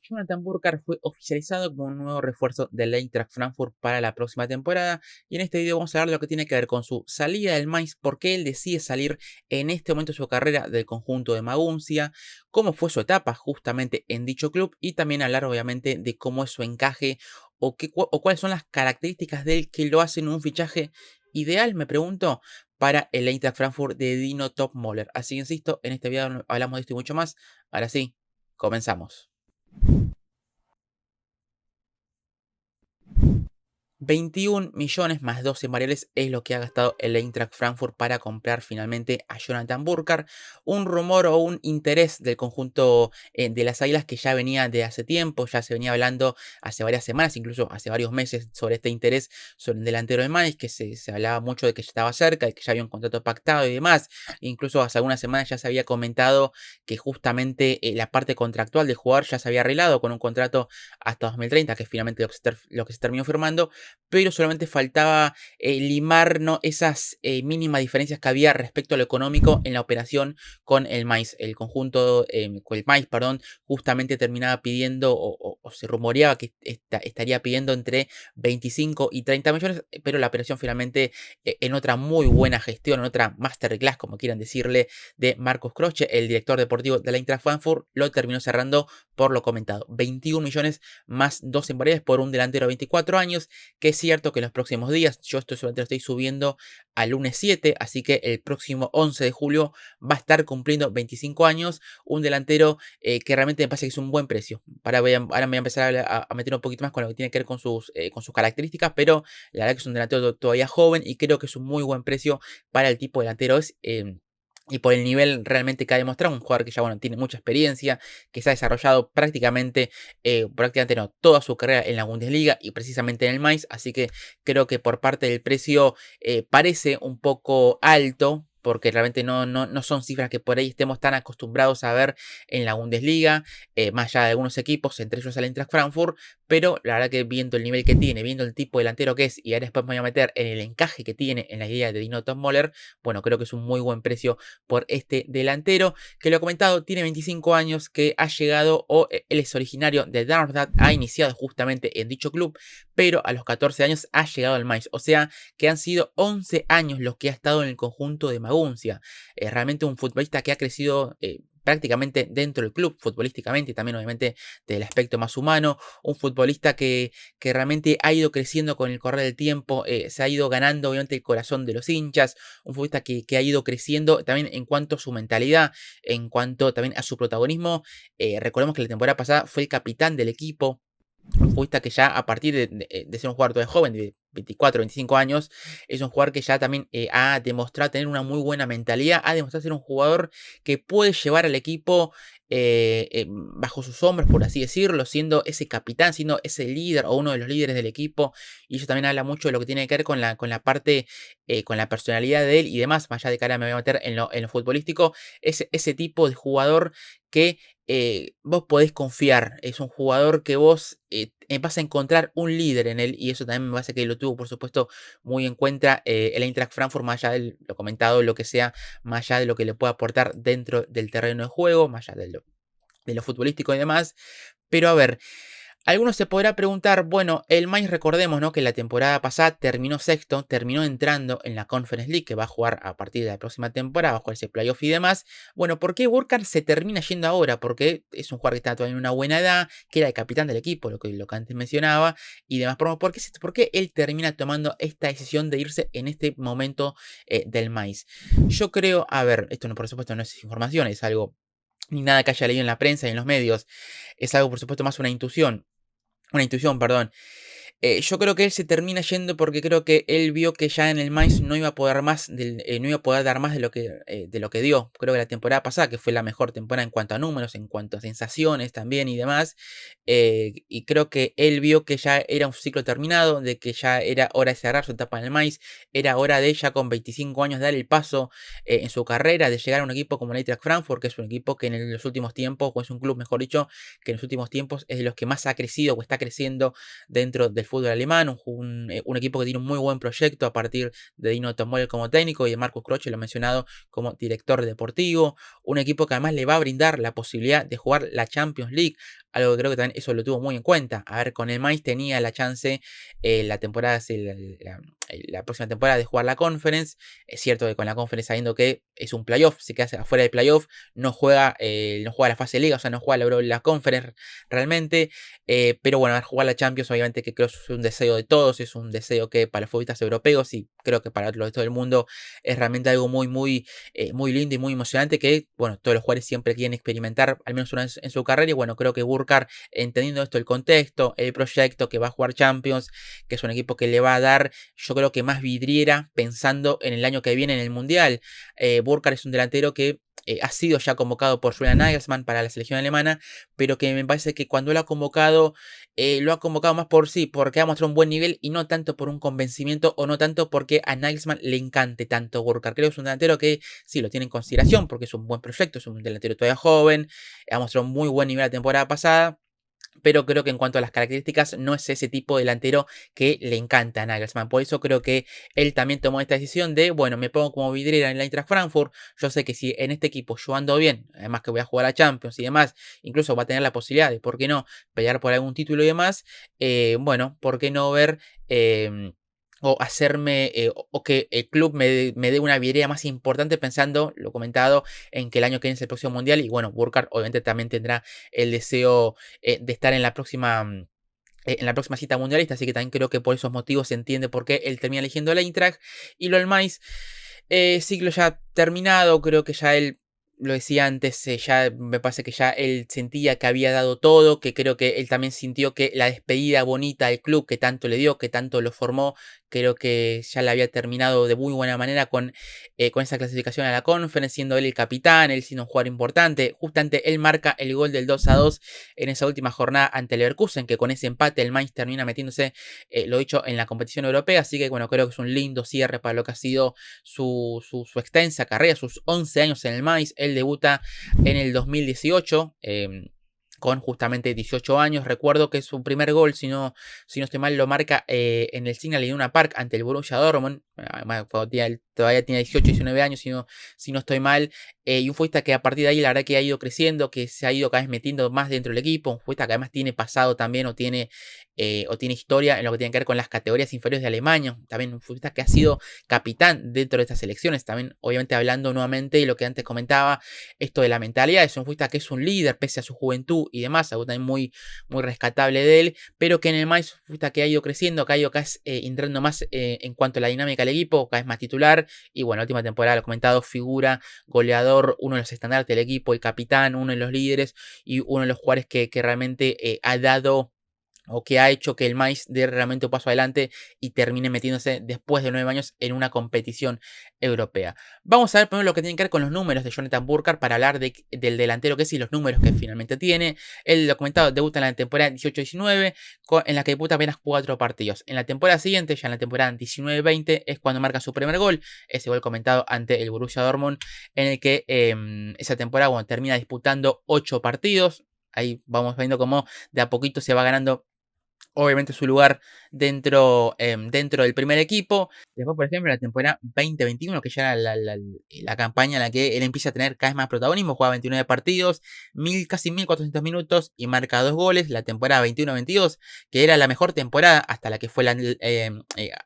Jonathan Burkhardt fue oficializado como un nuevo refuerzo del Eintracht Frankfurt para la próxima temporada y en este video vamos a hablar de lo que tiene que ver con su salida del Mainz, por qué él decide salir en este momento de su carrera del conjunto de Maguncia, cómo fue su etapa justamente en dicho club y también hablar obviamente de cómo es su encaje o cuáles son las características de él que lo hacen un fichaje ideal, me pregunto, para el Eintracht Frankfurt de Dino Topmöller. Así que insisto, en este video hablamos de esto y mucho más. Ahora sí, comenzamos. 21 millones más 12 variables es lo que ha gastado el Eintracht Frankfurt para comprar finalmente a Jonathan Burkhardt. Un rumor o un interés del conjunto de las Águilas que ya venía de hace tiempo, ya se venía hablando hace varias semanas, incluso hace varios meses, sobre este interés sobre el delantero de Mainz, que se hablaba mucho de que ya estaba cerca, de que ya había un contrato pactado y demás. Incluso hace algunas semanas ya se había comentado que justamente la parte contractual del jugador ya se había arreglado con un contrato hasta 2030, que es finalmente lo que se terminó firmando, pero solamente faltaba limar, ¿no?, esas mínimas diferencias que había respecto a lo económico en la operación con el Mainz. El conjunto, con el Mainz, perdón, justamente terminaba pidiendo o se rumoreaba que estaría pidiendo entre 25 y 30 millones, pero la operación finalmente, en otra muy buena gestión, en otra masterclass, como quieran decirle, de Marcus Krösche, el director deportivo de la Eintracht Frankfurt, lo terminó cerrando por lo comentado. 21 millones más 2 en variables por un delantero de 24 años, que es cierto que en los próximos días, yo esto solamente lo estoy subiendo al lunes 7, así que el próximo 11 de julio va a estar cumpliendo 25 años, un delantero que realmente me parece que es un buen precio. Ahora me voy a empezar a meter un poquito más con lo que tiene que ver con sus características, pero la verdad que es un delantero todavía joven y creo que es un muy buen precio para el tipo de delantero. Y por el nivel realmente que ha demostrado, un jugador que ya bueno, tiene mucha experiencia, que se ha desarrollado prácticamente no, toda su carrera en la Bundesliga y precisamente en el Mainz, así que creo que por parte del precio parece un poco alto, porque realmente no son cifras que por ahí estemos tan acostumbrados a ver en la Bundesliga, más allá de algunos equipos, entre ellos el Eintracht Frankfurt, pero la verdad que viendo el nivel que tiene, viendo el tipo de delantero que es, y ahora después me voy a meter en el encaje que tiene en la idea de Dino Topmöller, bueno, creo que es un muy buen precio por este delantero, que lo he comentado, tiene 25 años, que ha llegado, él es originario de Darmstadt, ha iniciado justamente en dicho club, pero a los 14 años ha llegado al Mainz, o sea que han sido 11 años los que ha estado en el conjunto de Maguncia. Realmente un futbolista que ha crecido prácticamente dentro del club, futbolísticamente y también obviamente del aspecto más humano, un futbolista que realmente ha ido creciendo con el correr del tiempo, se ha ido ganando obviamente el corazón de los hinchas, un futbolista que ha ido creciendo también en cuanto a su mentalidad, en cuanto también a su protagonismo. Recordemos que la temporada pasada fue el capitán del equipo, un futbolista que ya a partir de ser un jugador todavía joven, de 24, 25 años, es un jugador que ya también ha demostrado tener una muy buena mentalidad, ha demostrado ser un jugador que puede llevar al equipo bajo sus hombros, por así decirlo, siendo ese capitán, siendo ese líder o uno de los líderes del equipo, y eso también habla mucho de lo que tiene que ver con la parte, con la personalidad de él y demás, más allá de que ahora me voy a meter en lo futbolístico, ese tipo de jugador que vos podés confiar, es un jugador que vos vas a encontrar un líder en él, y eso también me parece que lo tuvo por supuesto muy en cuenta el Eintracht Frankfurt, más allá de lo comentado, lo que sea, más allá de lo que le pueda aportar dentro del terreno de juego, más allá de lo futbolístico y demás. Pero a ver, algunos se podrá preguntar, bueno, el Mainz, recordemos, ¿no?, que la temporada pasada terminó sexto, terminó entrando en la Conference League, que va a jugar a partir de la próxima temporada, va a jugar ese playoff y demás. Bueno, ¿por qué Burkhardt se termina yendo ahora? Porque es un jugador que está todavía en una buena edad, que era el capitán del equipo, lo que antes mencionaba, y demás. ¿Por qué él termina tomando esta decisión de irse en este momento del Mainz? Yo creo, a ver, esto no, por supuesto no es información, es algo, ni nada que haya leído en la prensa y en los medios, es algo por supuesto más una intuición, perdón. Yo creo que él se termina yendo porque creo que él vio que ya en el Mainz no iba a poder más, no iba a poder dar más de lo que dio. Creo que la temporada pasada, que fue la mejor temporada en cuanto a números, en cuanto a sensaciones también y demás. Y creo que él vio que ya era un ciclo terminado, de que ya era hora de cerrar su etapa en el Mainz, era hora de ella con 25 años dar el paso en su carrera, de llegar a un equipo como el Eintracht Frankfurt, que es un equipo que en los últimos tiempos, o es un club mejor dicho, que en los últimos tiempos es de los que más ha crecido o está creciendo dentro del fútbol alemán, un equipo que tiene un muy buen proyecto a partir de Dino Topmöller como técnico y de Marcus Krösche, lo he mencionado, como director deportivo, un equipo que además le va a brindar la posibilidad de jugar la Champions League, algo que creo que también eso lo tuvo muy en cuenta. A ver, con el Mainz tenía la chance la temporada, la próxima temporada de jugar la Conference. Es cierto que con la Conference, sabiendo que es un playoff, se queda afuera del playoff, no juega la fase de liga, o sea, no juega la Conference realmente. Pero bueno, a ver, jugar la Champions, obviamente que creo que es un deseo de todos, es un deseo que para los futbolistas europeos y creo que para los de todo el mundo es realmente algo muy lindo y muy emocionante que, bueno, todos los jugadores siempre quieren experimentar al menos una vez en su carrera. Y bueno, creo que Burkhardt, entendiendo esto, el contexto, el proyecto, que va a jugar Champions, que es un equipo que le va a dar, yo creo que más vidriera pensando en el año que viene en el Mundial. Burkhardt es un delantero que ha sido ya convocado por Julian Nagelsmann para la selección alemana, pero que me parece que cuando lo ha convocado más por sí, porque ha mostrado un buen nivel y no tanto por un convencimiento o no tanto porque a Nagelsmann le encante tanto Burkhardt. Creo que es un delantero que sí lo tiene en consideración porque es un buen proyecto, es un delantero todavía joven, ha mostrado un muy buen nivel la temporada pasada. Pero creo que en cuanto a las características no es ese tipo de delantero que le encanta a Nagelsmann. Por eso creo que él también tomó esta decisión de, bueno, me pongo como vidriera en el Eintracht Frankfurt. Yo sé que si en este equipo yo ando bien, además que voy a jugar a Champions y demás, incluso va a tener la posibilidad de, ¿por qué no?, pelear por algún título y demás. Bueno, ¿por qué no ver... o hacerme, o que el club me dé una vidriera más importante pensando, lo comentado, en que el año que viene es el próximo Mundial? Y bueno, Burkhardt obviamente también tendrá el deseo de estar en la próxima cita mundialista, así que también creo que por esos motivos se entiende por qué él termina eligiendo el Eintracht. Y lo del Mainz, ciclo ya terminado, creo que ya él, lo decía antes, ya me parece que ya él sentía que había dado todo, que creo que él también sintió que la despedida bonita del club que tanto le dio, que tanto lo formó, creo que ya la había terminado de muy buena manera con esa clasificación a la Conference, siendo él el capitán, él siendo un jugador importante. Justamente él marca el gol del 2-2 en esa última jornada ante el Leverkusen, que con ese empate el Mainz termina metiéndose, lo dicho, en la competición europea. Así que bueno, creo que es un lindo cierre para lo que ha sido su extensa carrera, sus 11 años en el Mainz. Él debuta en el 2018. Con justamente 18 años. Recuerdo que su primer gol, si no estoy mal, lo marca en el Signal Iduna Park ante el Borussia Dortmund. Todavía tiene 18, 19 años, si no estoy mal. Y un futbolista que a partir de ahí la verdad que ha ido creciendo, que se ha ido cada vez metiendo más dentro del equipo. Un futbolista que además tiene pasado también o tiene historia en lo que tiene que ver con las categorías inferiores de Alemania. También un futbolista que ha sido capitán dentro de estas selecciones. También obviamente hablando nuevamente de lo que antes comentaba, esto de la mentalidad. Es un futbolista que es un líder pese a su juventud y demás, algo también muy rescatable de él, pero que en el Mainz que ha ido creciendo, que ha ido cada vez entrando más en cuanto a la dinámica del equipo, cada vez más titular. Y bueno, la última temporada, lo he comentado, figura, goleador, uno de los estandartes del equipo, el capitán, uno de los líderes y uno de los jugadores que realmente ha dado o que ha hecho que el Mainz dé realmente un paso adelante y termine metiéndose después de 9 años en una competición europea. Vamos a ver primero lo que tiene que ver con los números de Jonathan Burkhardt para hablar del delantero que es y los números que finalmente tiene. El documentado debuta en la temporada 18-19, en la que debuta apenas 4 partidos. En la temporada siguiente, ya en la temporada 19-20, es cuando marca su primer gol, ese gol comentado ante el Borussia Dortmund, en el que esa temporada termina disputando 8 partidos. Ahí vamos viendo cómo de a poquito se va ganando obviamente su lugar dentro del primer equipo. Después, por ejemplo, la temporada 2021, que ya era la campaña en la que él empieza a tener cada vez más protagonismo, juega 29 partidos, casi 1400 minutos y marca 2 goles. La temporada 21-22, que era la mejor temporada hasta la que fue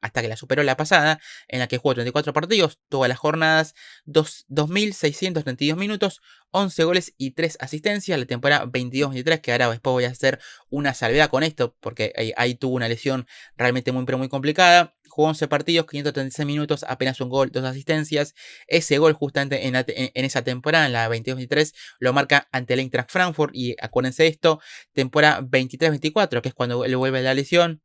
hasta que la superó la pasada, en la que jugó 34 partidos, todas las jornadas, 2632 minutos, 11 goles y 3 asistencias. La temporada 22-23, que ahora después voy a hacer una salvedad con esto, porque ahí tuvo una lesión realmente muy complicada. Jugó 11 partidos, 536 minutos, apenas un gol, 2 asistencias. Ese gol justamente en esa temporada, en la 22-23, lo marca ante el Eintracht Frankfurt. Y acuérdense de esto, temporada 23-24, que es cuando le vuelve la lesión.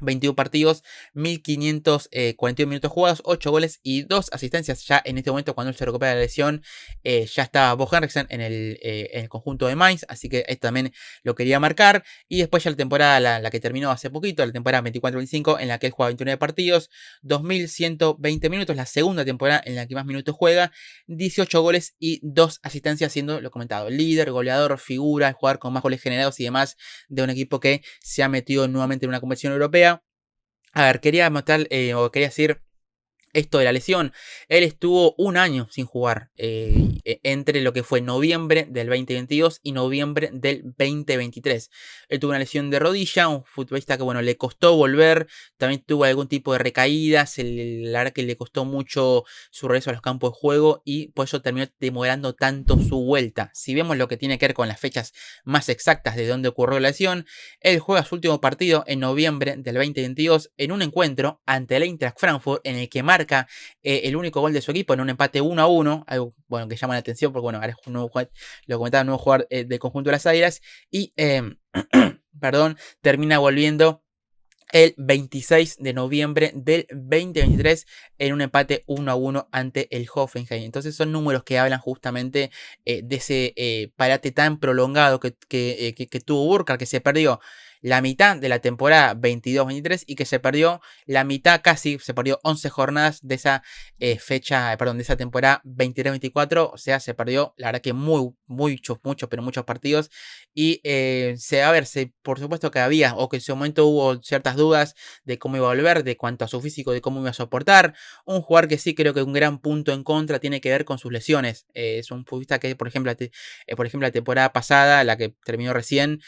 21 partidos, 1541 minutos jugados, 8 goles y 2 asistencias. Ya en este momento, cuando él se recupera de la lesión, ya estaba Bo Henriksen en el conjunto de Mainz, así que esto también lo quería marcar. Y después ya la temporada, la que terminó hace poquito, la temporada 24-25, en la que él juega 29 partidos, 2120 minutos, la segunda temporada en la que más minutos juega, 18 goles y 2 asistencias, siendo, lo comentado, líder, goleador, figura, el jugador con más goles generados y demás de un equipo que se ha metido nuevamente en una competición europea. A ver, quería mostrar, o quería decir esto de la lesión. Él estuvo un año sin jugar entre lo que fue noviembre del 2022 y noviembre del 2023. Él tuvo una lesión de rodilla, un futbolista que bueno, le costó volver, también tuvo algún tipo de recaídas, la verdad que le costó mucho su regreso a los campos de juego y por eso terminó demorando tanto su vuelta. Si vemos lo que tiene que ver con las fechas más exactas de dónde ocurrió la lesión, él juega su último partido en noviembre del 2022 en un encuentro ante el Eintracht Frankfurt en el que marca el único gol de su equipo en un empate 1-1, algo bueno, que llama la atención porque bueno, ahora es un nuevo jugador, lo comentaba, un nuevo jugador del conjunto de las Águilas y perdón, termina volviendo el 26 de noviembre del 2023 en un empate 1-1 ante el Hoffenheim. Entonces son números que hablan justamente de ese parate tan prolongado que tuvo Burkhardt, que se perdió la mitad de la temporada 22-23 y que se perdió la mitad, casi se perdió 11 jornadas de esa de esa temporada 23-24. O sea, se perdió, la verdad que muchos partidos. Y a ver, por supuesto que había, o que en ese momento hubo ciertas dudas de cómo iba a volver, de cuanto a su físico, de cómo iba a soportar. Un jugador que sí creo que un gran punto en contra tiene que ver con sus lesiones. Es un futbolista que, por ejemplo, la temporada pasada, la que terminó recién,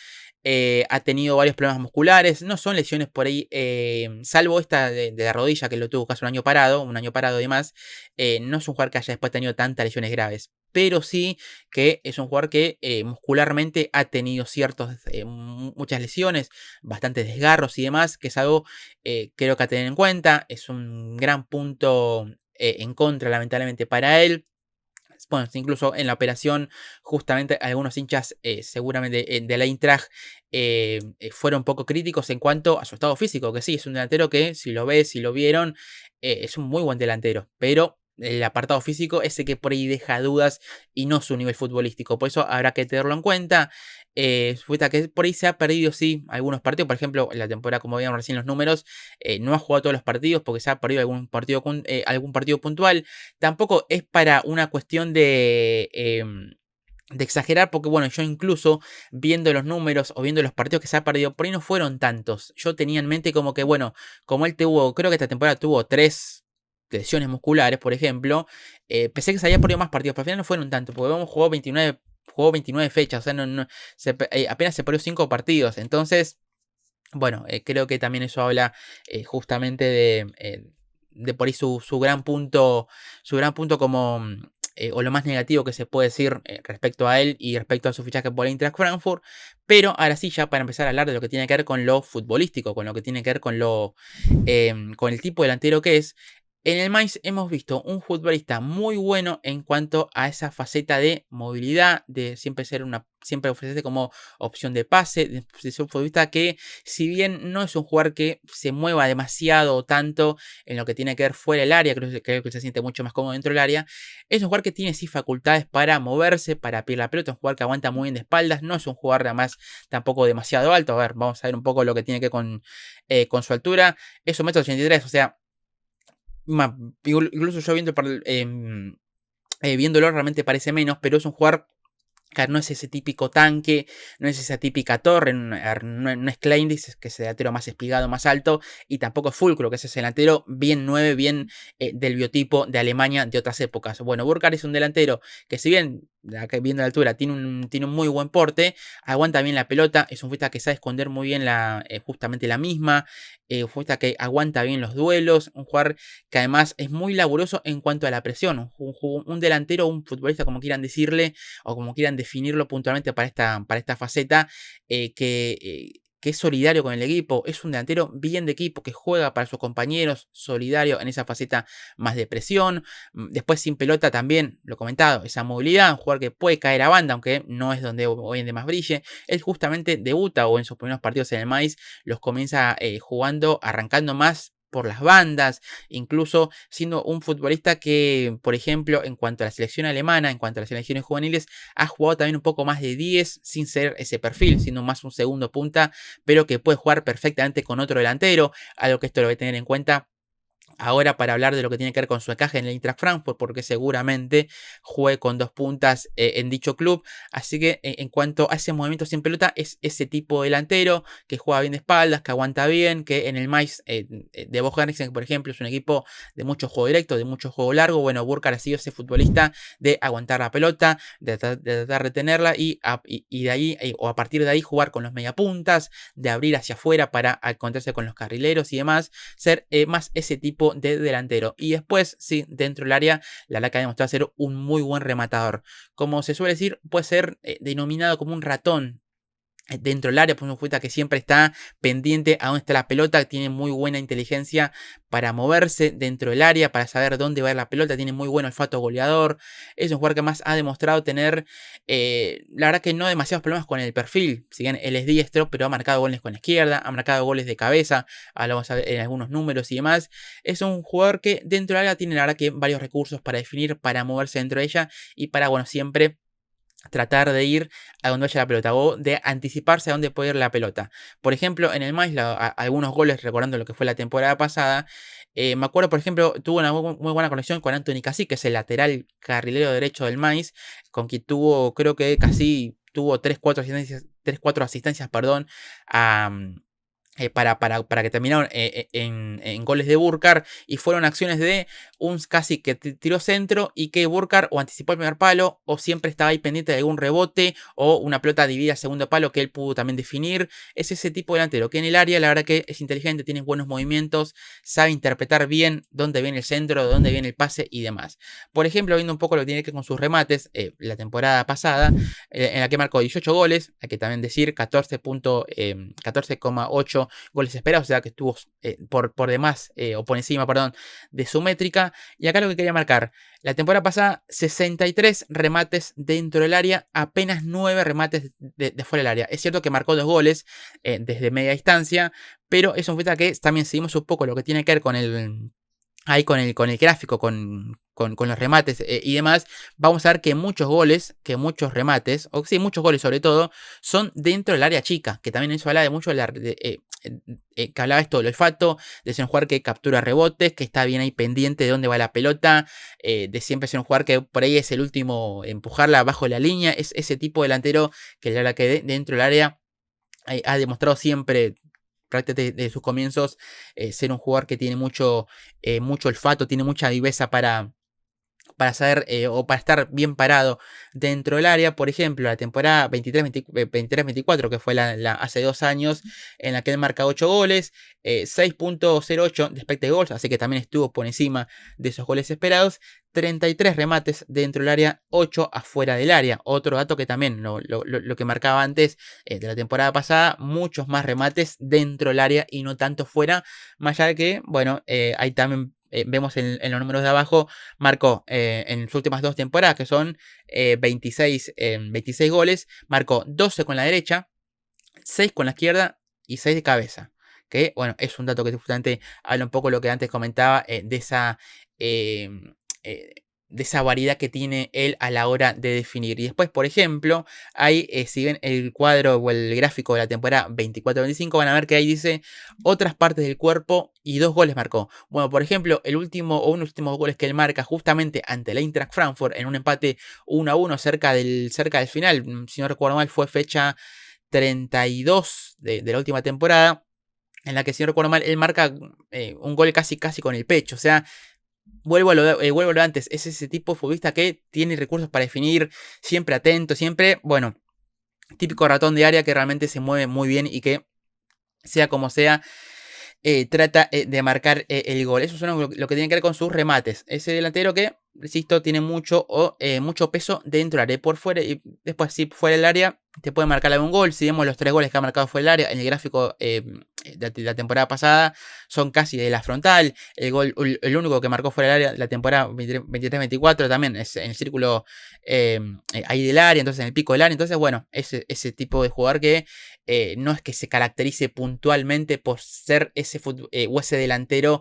ha tenido varios problemas musculares, no son lesiones por ahí, salvo esta de la rodilla que lo tuvo casi un año parado y demás, no es un jugador que haya después tenido tantas lesiones graves, pero sí que es un jugador que muscularmente ha tenido muchas lesiones, bastantes desgarros y demás, que es algo creo que a tener en cuenta, es un gran punto en contra lamentablemente para él. Bueno, incluso en la operación, justamente algunos hinchas seguramente de la Eintracht fueron un poco críticos en cuanto a su estado físico, que sí, es un delantero que si lo ves, si lo vieron, es un muy buen delantero, pero el apartado físico es el que por ahí deja dudas y no su nivel futbolístico, por eso habrá que tenerlo en cuenta. Que por ahí se ha perdido, sí, algunos partidos, por ejemplo, en la temporada, como veíamos recién los números, no ha jugado todos los partidos porque se ha perdido algún partido puntual. Tampoco es para una cuestión de exagerar, porque bueno, yo incluso viendo los números o viendo los partidos que se ha perdido, por ahí no fueron tantos. Yo tenía en mente como que, bueno, como él creo que esta temporada tuvo 3 lesiones musculares, por ejemplo, pensé que se había perdido más partidos, pero al final no fueron tanto, porque hemos jugó 29 fechas, o sea, apenas se perdió 5 partidos, entonces, bueno, creo que también eso habla justamente de por ahí su gran punto como o lo más negativo que se puede decir respecto a él y respecto a su fichaje por el Eintracht Frankfurt. Pero ahora sí, ya para empezar a hablar de lo que tiene que ver con lo futbolístico, con lo que tiene que ver con el tipo de delantero que es. En el Mainz hemos visto un futbolista muy bueno en cuanto a esa faceta de movilidad, de siempre ofrecerse como opción de pase, de ser un futbolista que, si bien no es un jugador que se mueva demasiado o tanto en lo que tiene que ver fuera del área, creo que se siente mucho más cómodo dentro del área, es un jugador que tiene sí facultades para moverse, para pillar la pelota, un jugador que aguanta muy bien de espaldas, no es un jugador además tampoco demasiado alto. A ver, vamos a ver un poco lo que tiene que ver con su altura, es 1,83 m, o sea, incluso yo viéndolo realmente parece menos, pero es un jugador que no es ese típico tanque, no es esa típica torre, no es Kleindis, que es el delantero más espigado, más alto, y tampoco es Fulcro, que es ese delantero bien 9, bien del biotipo de Alemania de otras épocas. Bueno, Burkhardt es un delantero que, si bien acá viendo la altura tiene un muy buen porte, aguanta bien la pelota, es un futbolista que sabe esconder muy bien justamente la misma, un futbolista que aguanta bien los duelos, un jugador que además es muy laborioso en cuanto a la presión, un delantero, un futbolista, como quieran decirle, o como quieran definirlo puntualmente para esta faceta, que es solidario con el equipo, es un delantero bien de equipo, que juega para sus compañeros, solidario en esa faceta más de presión. Después sin pelota también, lo comentado, esa movilidad, un jugador que puede caer a banda, aunque no es donde hoy en día más brille. Él justamente debuta, o en sus primeros partidos en el Mainz los comienza jugando, arrancando más por las bandas, incluso siendo un futbolista que, por ejemplo, en cuanto a la selección alemana, en cuanto a las selecciones juveniles, ha jugado también un poco más de 10 sin ser ese perfil, siendo más un segundo punta, pero que puede jugar perfectamente con otro delantero, algo que esto lo voy a tener en cuenta Ahora para hablar de lo que tiene que ver con su encaje en el Eintracht Frankfurt, porque seguramente juegue con 2 puntas en dicho club. Así que en cuanto a ese movimiento sin pelota, es ese tipo delantero que juega bien de espaldas, que aguanta bien, que en el Mainz de Bo Henriksen, por ejemplo, es un equipo de mucho juego directo, de mucho juego largo. Bueno, Burkhardt ha sido ese futbolista de aguantar la pelota, de tratar de tenerla y de ahí, o a partir de ahí, jugar con los mediapuntas, de abrir hacia afuera para encontrarse con los carrileros y demás, ser más ese tipo de delantero. Y después, sí, dentro del área, la verdad que ha demostrado ser un muy buen rematador. Como se suele decir, puede ser denominado como un ratón dentro del área, pues un futbolista que siempre está pendiente a dónde está la pelota, tiene muy buena inteligencia para moverse dentro del área, para saber dónde va a ir la pelota, tiene muy buen olfato goleador, es un jugador que más ha demostrado tener, la verdad que no demasiados problemas con el perfil, si bien él es diestro, pero ha marcado goles con la izquierda, ha marcado goles de cabeza, hablamos en algunos números y demás, es un jugador que dentro del área tiene la verdad que varios recursos para definir, para moverse dentro de ella y para, bueno, siempre tratar de ir a donde vaya la pelota o de anticiparse a dónde puede ir la pelota. Por ejemplo, en el Mainz, algunos goles, recordando lo que fue la temporada pasada, me acuerdo, por ejemplo, tuvo una muy buena conexión con Anthony Cassi, que es el lateral carrilero derecho del Mainz, con quien tuvo, creo que casi tuvo 3-4 asistencias, perdón, a para que terminaron en goles de Burkhardt y fueron acciones de un casi que tiró centro y que Burkhardt o anticipó el primer palo o siempre estaba ahí pendiente de algún rebote o una pelota dividida a segundo palo que él pudo también definir. Es ese tipo de delantero que en el área la verdad que es inteligente, tiene buenos movimientos, sabe interpretar bien dónde viene el centro, dónde viene el pase y demás. Por ejemplo, viendo un poco lo que tiene que ver con sus remates, la temporada pasada en la que marcó 18 goles, hay que también decir 14,8 goles esperados, o sea que estuvo por demás, o por encima, perdón, de su métrica. Y acá lo que quería marcar, la temporada pasada, 63 remates dentro del área, apenas 9 remates de fuera del área. Es cierto que marcó 2 goles desde media distancia, pero es un futbolista que también seguimos un poco lo que tiene que ver con el ahí con el gráfico, con los remates y demás, vamos a ver que muchos goles, que muchos remates, o sí, muchos goles sobre todo, son dentro del área chica, que también eso habla de mucho que hablaba esto del olfato, de ser un jugador que captura rebotes, que está bien ahí pendiente de dónde va la pelota, de siempre ser un jugador que por ahí es el último, empujarla bajo la línea, es ese tipo de delantero que la verdad que dentro del área ha demostrado siempre prácticamente de sus comienzos, ser un jugador que tiene mucho olfato, tiene mucha viveza para saber o para estar bien parado dentro del área. Por ejemplo, la temporada 23-24, que fue hace 2 años, en la que él marca 8 goles, 6.08 de expected goals, así que también estuvo por encima de esos goles esperados. 33 remates dentro del área, 8 afuera del área. Otro dato que también lo que marcaba antes de la temporada pasada, muchos más remates dentro del área y no tanto fuera. Más allá de que, bueno, ahí también vemos en los números de abajo, marcó en sus últimas 2 temporadas, que son 26 goles, marcó 12 con la derecha, 6 con la izquierda y 6 de cabeza. Que, bueno, es un dato que justamente habla un poco de lo que antes comentaba eh, eh, de esa variedad que tiene él a la hora de definir. Y después, por ejemplo, ahí, si ven el cuadro o el gráfico de la temporada 24-25, van a ver que ahí dice otras partes del cuerpo y 2 goles marcó. Bueno, por ejemplo, el último o uno de los últimos goles que él marca justamente ante el Eintracht Frankfurt en un empate 1-1 cerca del final, si no recuerdo mal, fue fecha 32 de la última temporada, en la que, si no recuerdo mal, él marca un gol casi con el pecho. O sea, vuelvo a lo de antes, es ese tipo de futbolista que tiene recursos para definir, siempre atento, siempre, bueno, típico ratón de área que realmente se mueve muy bien y que, sea como sea, trata de marcar el gol. Eso es lo que tiene que ver con sus remates. Ese delantero que, insisto, tiene mucho peso dentro del área, por fuera, y después si fuera del área te puede marcar algún gol. Si vemos los 3 goles que ha marcado fuera del área en el gráfico de la temporada pasada, son casi de la frontal. El único que marcó fuera del área la temporada 23-24 también es en el círculo ahí del área, entonces en el pico del área. Entonces, bueno, ese tipo de jugador que no es que se caracterice puntualmente por ser o ese delantero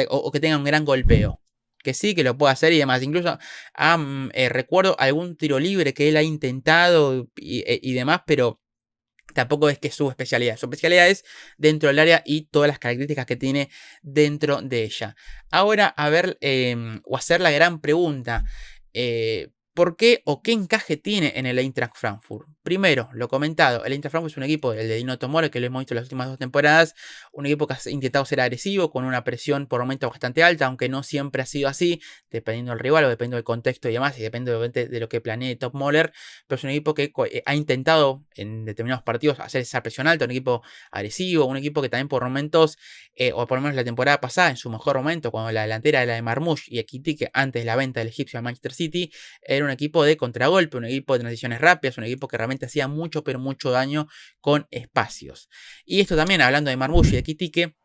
o que tenga un gran golpeo. Que sí, que lo puede hacer y demás. Incluso recuerdo algún tiro libre que él ha intentado y demás, pero tampoco es que es su especialidad. Su especialidad es dentro del área y todas las características que tiene dentro de ella. Ahora, a ver, o hacer la gran pregunta. ¿Por qué o qué encaje tiene en el Eintracht Frankfurt? Primero, lo comentado, el Eintracht Frankfurt es un equipo, el de Dino Tomori, que lo hemos visto en las últimas 2 temporadas, un equipo que ha intentado ser agresivo, con una presión por momentos bastante alta, aunque no siempre ha sido así, dependiendo del rival o dependiendo del contexto y demás, y depende obviamente de lo que planee Top Moller, pero es un equipo que ha intentado en determinados partidos hacer esa presión alta, un equipo agresivo, un equipo que también por momentos, o por lo menos la temporada pasada, en su mejor momento, cuando la delantera era de Marmoush y Ekitike, antes de la venta del egipcio al Manchester City, era un equipo de contragolpe, un equipo de transiciones rápidas, un equipo que realmente hacía mucho, pero mucho daño con espacios. Y esto también, hablando de Marmoush y de Ekitike,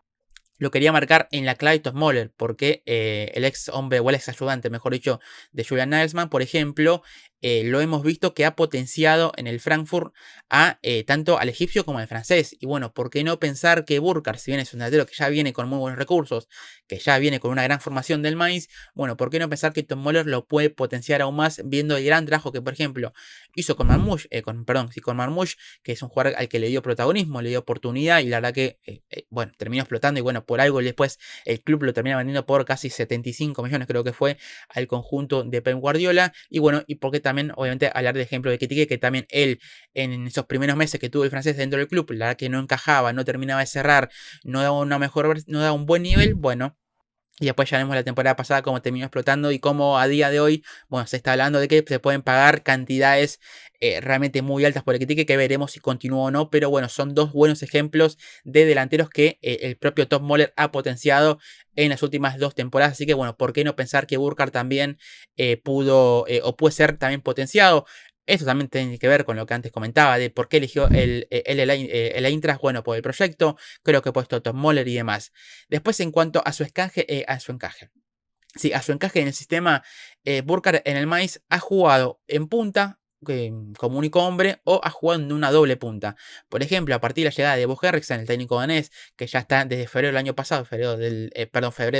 lo quería marcar en la clave de Smoller, porque el ex hombre, o el ex ayudante, mejor dicho, de Julian Nagelsmann, por ejemplo, lo hemos visto que ha potenciado en el Frankfurt a tanto al egipcio como al francés. Y bueno, ¿por qué no pensar que Burkhardt, si bien es un delantero que ya viene con muy buenos recursos, que ya viene con una gran formación del Mainz, bueno, ¿por qué no pensar que Tom Moller lo puede potenciar aún más viendo el gran trabajo que, por ejemplo, hizo con Marmoush, con Marmoush, que es un jugador al que le dio protagonismo, le dio oportunidad y la verdad que, bueno, terminó explotando y bueno, por algo después el club lo termina vendiendo por casi 75 millones, creo que fue, al conjunto de Pep Guardiola. Y bueno, y porque también, obviamente, hablar de ejemplo de Ekitike, que también él, en esos primeros meses que tuvo el francés dentro del club, la verdad que no encajaba, no terminaba de cerrar, no daba una mejor, no daba un buen nivel, bueno. Y después ya vemos la temporada pasada cómo terminó explotando y cómo a día de hoy, bueno, se está hablando de que se pueden pagar cantidades realmente muy altas por Ekitike, que veremos si continúa o no, pero bueno, son dos buenos ejemplos de delanteros que el propio Top Moller ha potenciado en las últimas 2 temporadas, así que bueno, ¿por qué no pensar que Burkhardt también pudo o puede ser también potenciado? Esto también tiene que ver con lo que antes comentaba, de por qué eligió el Eintracht, bueno, por el proyecto, creo que he puesto Top Moller y demás. Después, en cuanto a su encaje. Sí, a su encaje en el sistema, Burkhardt en el Mainz ha jugado en punta, como único hombre, o ha jugado en una doble punta. Por ejemplo, a partir de la llegada de Bo Henriksen, el técnico danés, que ya está desde febrero del año pasado, febrero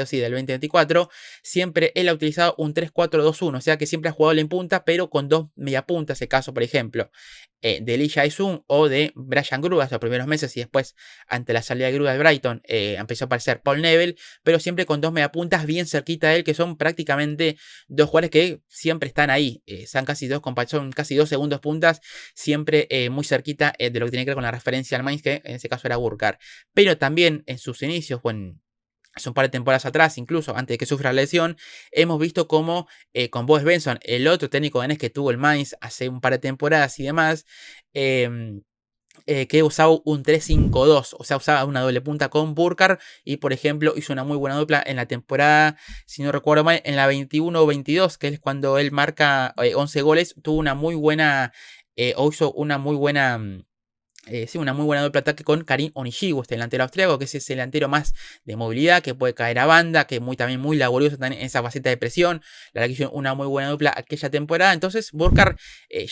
sí, del 2024, siempre él ha utilizado un 3-4-2-1, o sea que siempre ha jugado en punta, pero con 2 mediapuntas, el caso, por ejemplo, de Elisha Isun o de Brian Gruas los primeros meses y después, ante la salida de Gruas de Brighton, empezó a aparecer Paul Neville, pero siempre con 2 mediapuntas bien cerquita de él, que son prácticamente 2 jugadores que siempre están ahí, son casi 2 segundos puntas, siempre muy cerquita de lo que tiene que ver con la referencia al Mainz, que en ese caso era Burkhardt. Pero también en sus inicios, bueno, hace un par de temporadas atrás, incluso antes de que sufra la lesión, hemos visto cómo con Bo Svensson, el otro técnico danés que tuvo el Mainz hace un par de temporadas y demás, que usaba un 3-5-2, o sea, usaba una doble punta con Burkhardt y, por ejemplo, hizo una muy buena dupla en la temporada, si no recuerdo mal, en la 21-22, que es cuando él marca 11 goles, tuvo una muy buena, o hizo una muy buena... sí, una muy buena doble ataque con Karim Onisiwo, este delantero austriaco, que es ese delantero más de movilidad, que puede caer a banda, que también muy laborioso también en esa faceta de presión. La verdad que hizo una muy buena dupla aquella temporada. Entonces, Burkhardt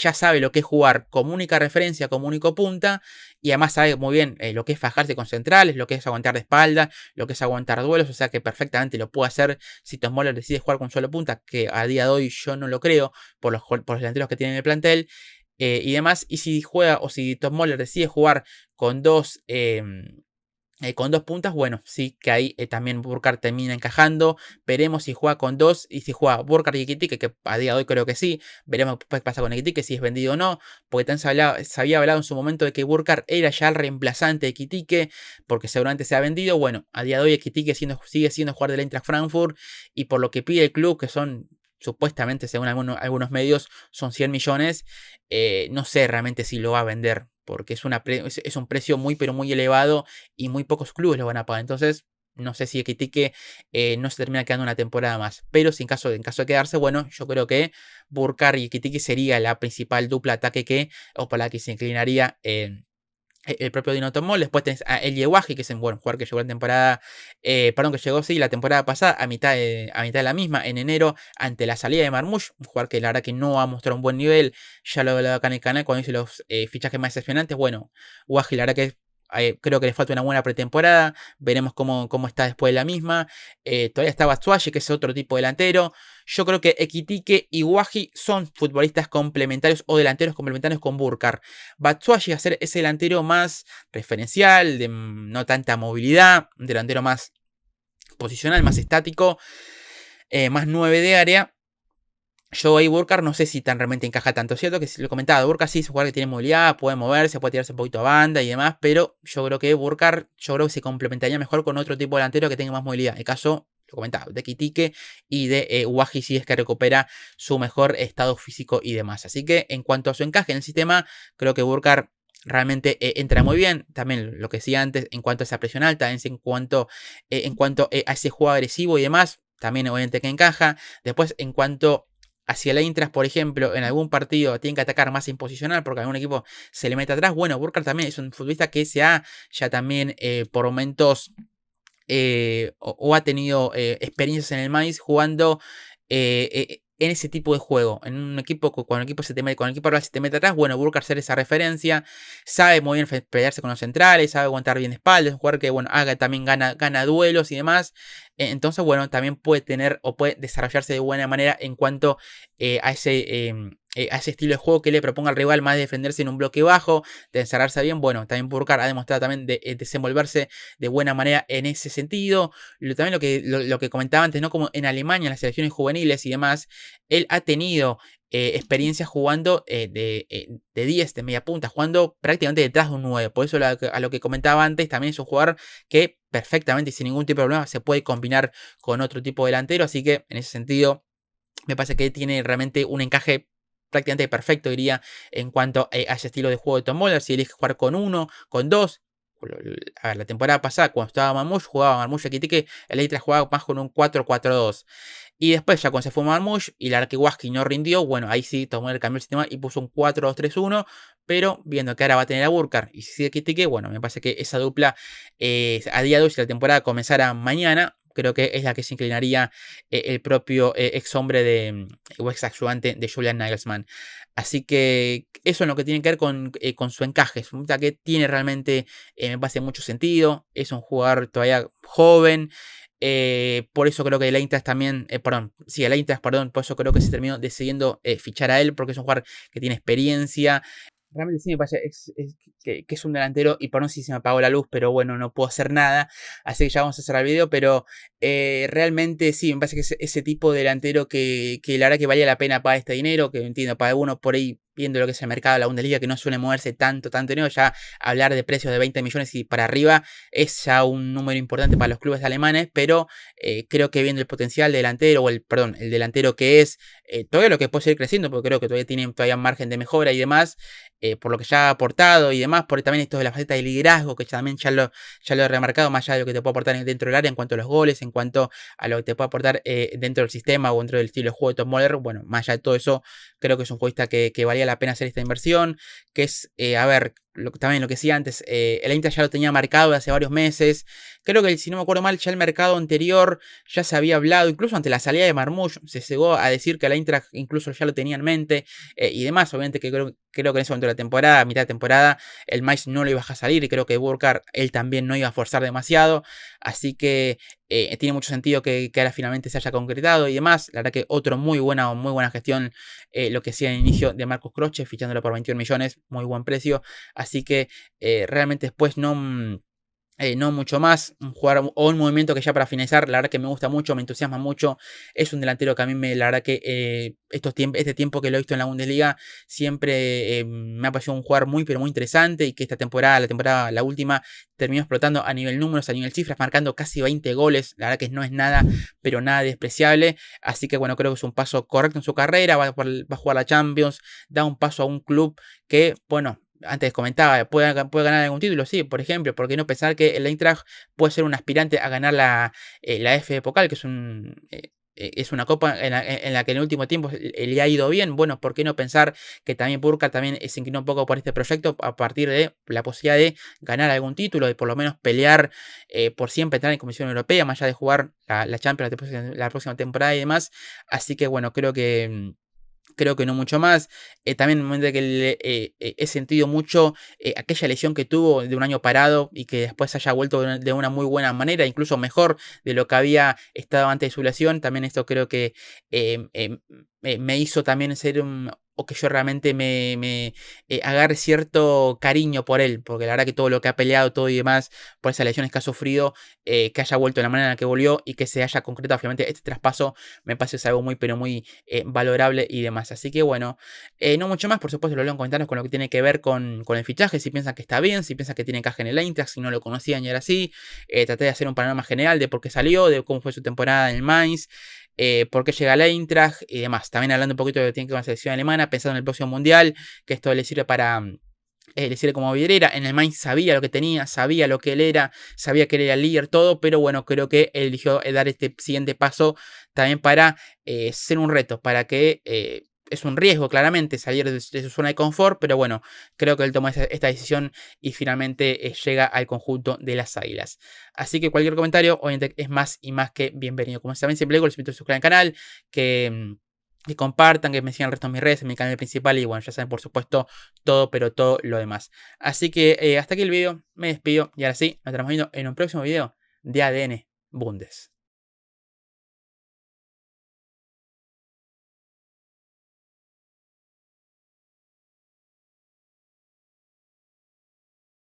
ya sabe lo que es jugar como única referencia, como único punta, y además sabe muy bien lo que es fajarse con centrales, lo que es aguantar de espalda, lo que es aguantar duelos, o sea que perfectamente lo puede hacer si Tom Moller decide jugar con solo punta, que a día de hoy yo no lo creo, por los delanteros que tiene en el plantel. Y demás, y si juega o si Tom Moller decide jugar con con dos puntas, bueno, sí que ahí también Burkhardt termina encajando. Veremos si juega con 2 y si juega Burkhardt y Ekitike, que a día de hoy creo que sí. Veremos qué pasa con Ekitike, si es vendido o no, porque también se había hablado en su momento de que Burkhardt era ya el reemplazante de Ekitike, porque seguramente se ha vendido. Bueno, a día de hoy Ekitike sigue siendo jugador del Eintracht Frankfurt, y por lo que pide el club, que son supuestamente, según algunos medios, son 100 millones. No sé realmente si lo va a vender, porque es un precio muy, pero muy elevado y muy pocos clubes lo van a pagar. Entonces, no sé si Ekitike no se termina quedando una temporada más. Pero si en caso de quedarse, bueno, yo creo que Burkhardt y Ekitike sería la principal dupla ataque o para la que se inclinaría el propio Dino Tomol. Después tenés a El Yewaji, que es un buen jugador que llegó la temporada, perdón, que llegó, sí, la temporada pasada, a mitad de la misma, en enero, ante la salida de Marmoush, un jugador que la verdad que no ha mostrado un buen nivel, ya lo he hablado acá en el canal cuando hice los fichajes más decepcionantes. Bueno, Waji, la verdad que creo que le falta una buena pretemporada, veremos cómo está después de la misma. Todavía está Batshuayi, que es otro tipo de delantero. Yo creo que Ekitike y Wahi son futbolistas complementarios o delanteros complementarios con Burkar. Batshuayi va a ser ese delantero más referencial, de no tanta movilidad, un delantero más posicional, más estático, más 9 de área. Yo ahí Burkar no sé si tan realmente encaja tanto, ¿cierto? Que si lo comentaba, Burkar sí es un jugador que tiene movilidad, puede moverse, puede tirarse un poquito a banda y demás, pero yo creo que Burkar, se complementaría mejor con otro tipo de delantero que tenga más movilidad. El caso, lo comentaba, de Ekitike y de Wahi si es que recupera su mejor estado físico y demás. Así que en cuanto a su encaje en el sistema, creo que Burkar realmente entra muy bien. También lo que decía antes, en cuanto a esa presión alta, en cuanto a ese juego agresivo y demás, también obviamente que encaja. Después, en cuanto hacia el Eintracht, por ejemplo, en algún partido tienen que atacar más imposicional porque algún equipo se le mete atrás. Bueno, Burkhardt también es un futbolista que se ha ya también por momentos o ha tenido experiencias en el Mainz jugando en ese tipo de juego. En un equipo, cuando el equipo cuando el equipo rival se te mete atrás, bueno, Burkhardt hacer esa referencia, sabe muy bien pelearse con los centrales, sabe aguantar bien de espaldas, un jugador que, bueno, también gana duelos y demás. Entonces, bueno, también puede tener o puede desarrollarse de buena manera en cuanto a ese estilo de juego que le proponga al rival, más de defenderse en un bloque bajo, de encerrarse bien. Bueno, también Burkhardt ha demostrado también de desenvolverse de buena manera en ese sentido. También lo que comentaba antes, ¿no? Como en Alemania, en las selecciones juveniles y demás, él ha tenido experiencia jugando de 10, de media punta, jugando prácticamente detrás de un 9. Por eso a lo que comentaba antes, también es un jugador que perfectamente y sin ningún tipo de problema se puede combinar con otro tipo de delantero. Así que en ese sentido me parece que tiene realmente un encaje prácticamente perfecto, diría, en cuanto a ese estilo de juego de Tom Muller. Si elige jugar con uno, con dos. A ver, la temporada pasada, cuando estaba Marmoush, jugaba Marmoush aquí que el Eintracht jugaba más con un 4-4-2. Y después, ya cuando se fue Marmoush y la Arkewaski no rindió, bueno, ahí sí tomó el cambio del sistema y puso un 4-2-3-1. Pero viendo que ahora va a tener a Burkhardt y si sigue Kitike, bueno, me parece que esa dupla a día de hoy, si la temporada comenzara mañana, creo que es la que se inclinaría el propio ex hombre o ex ayudante de Julian Nagelsmann. Así que eso es lo que tiene que ver con su encaje. Es un futbolista que tiene realmente, me parece, mucho sentido. Es un jugador todavía joven. Por eso creo que el Eintracht también, el Eintracht, por eso creo que se terminó decidiendo fichar a él, porque es un jugador que tiene experiencia. Realmente sí me parece que es un delantero y por no sé si se me apagó la luz, pero bueno, no puedo hacer nada, así que ya vamos a cerrar el video, pero realmente sí, me parece que es ese tipo de delantero que la verdad que valía la pena pagar este dinero, que entiendo, para algunos por ahí viendo lo que es el mercado de la Bundesliga, que no suele moverse tanto dinero, ya hablar de precios de 20 millones y para arriba es ya un número importante para los clubes alemanes, pero creo que viendo el potencial del delantero, el delantero que es, todavía lo que puede seguir creciendo, porque creo que todavía tiene margen de mejora y demás, por lo que ya ha aportado y demás, por también esto de la faceta de liderazgo, que también ya lo he remarcado, más allá de lo que te puede aportar dentro del área en cuanto a los goles, en cuanto a lo que te puede aportar dentro del sistema o dentro del estilo de juego de Tom Muller. Bueno, más allá de todo eso, creo que es un futbolista que valía la pena hacer esta inversión, que es, a ver, también lo que decía antes, el Inter ya lo tenía marcado de hace varios meses. Creo que, si no me acuerdo mal, ya el mercado anterior ya se había hablado, incluso ante la salida de Marmoush, se llegó a decir que el Eintracht incluso ya lo tenía en mente y demás. Obviamente que creo que en ese momento de la temporada, a mitad de temporada, el Mainz no lo iba a dejar salir y creo que Burkhardt, él también no iba a forzar demasiado. Así que tiene mucho sentido que ahora finalmente se haya concretado y demás. La verdad que muy buena gestión lo que hacía en el inicio de Marcus Krösche, fichándolo por 21 millones, muy buen precio. Así que realmente después no mucho más, un jugador o un movimiento que ya para finalizar, la verdad que me gusta mucho, me entusiasma mucho, es un delantero que a mí la verdad que este tiempo que lo he visto en la Bundesliga, siempre me ha parecido un jugador muy pero muy interesante y que esta temporada, la última, terminó explotando a nivel números, a nivel cifras, marcando casi 20 goles, la verdad que no es nada, pero nada despreciable, así que bueno, creo que es un paso correcto en su carrera, va a jugar la Champions, da un paso a un club que, bueno, antes comentaba, ¿puede ganar algún título? Sí, por ejemplo, ¿por qué no pensar que el Eintracht puede ser un aspirante a ganar la F Pokal, que es una copa en la que en el último tiempo le ha ido bien? Bueno, ¿por qué no pensar que también Burkhardt también se inclinó un poco por este proyecto a partir de la posibilidad de ganar algún título, de por lo menos pelear por siempre entrar en Comisión Europea, más allá de jugar la Champions la próxima temporada y demás? Así que bueno, creo que Creo que no mucho más. También en el momento que he sentido mucho aquella lesión que tuvo de un año parado y que después haya vuelto de una muy buena manera, incluso mejor de lo que había estado antes de su lesión. También esto creo que me hizo también ser o que yo realmente me agarre cierto cariño por él, porque la verdad que todo lo que ha peleado, todo y demás, por esas lesiones que ha sufrido, que haya vuelto de la manera en la que volvió y que se haya concretado finalmente este traspaso, me parece es algo muy, pero muy valorable y demás. Así que bueno, no mucho más, por supuesto lo leo en comentarios con lo que tiene que ver con el fichaje, si piensan que está bien, si piensan que tiene encaje en el Eintracht, si no lo conocían y era así. Traté de hacer un panorama general de por qué salió, de cómo fue su temporada en el Mainz, por qué llega al Eintracht y demás. También hablando un poquito de lo que tiene que ver con la selección alemana, pensando en el próximo mundial, que esto le sirve para... le sirve como vidriera. En el Mainz sabía lo que tenía, sabía lo que él era, sabía que él era el líder, todo, pero bueno, creo que él eligió dar este siguiente paso también para ser un reto, para que es un riesgo claramente salir de su zona de confort, pero bueno, creo que él toma esta decisión y finalmente llega al conjunto de las Águilas. Así que cualquier comentario, obviamente, es más y más que bienvenido. Como saben, siempre digo, les invito a suscribir al canal, que compartan, que me sigan el resto de mis redes, en mi canal principal y bueno, ya saben por supuesto todo, pero todo lo demás. Así que hasta aquí el video, me despido y ahora sí, nos estamos viendo en un próximo video de ADN Bundes.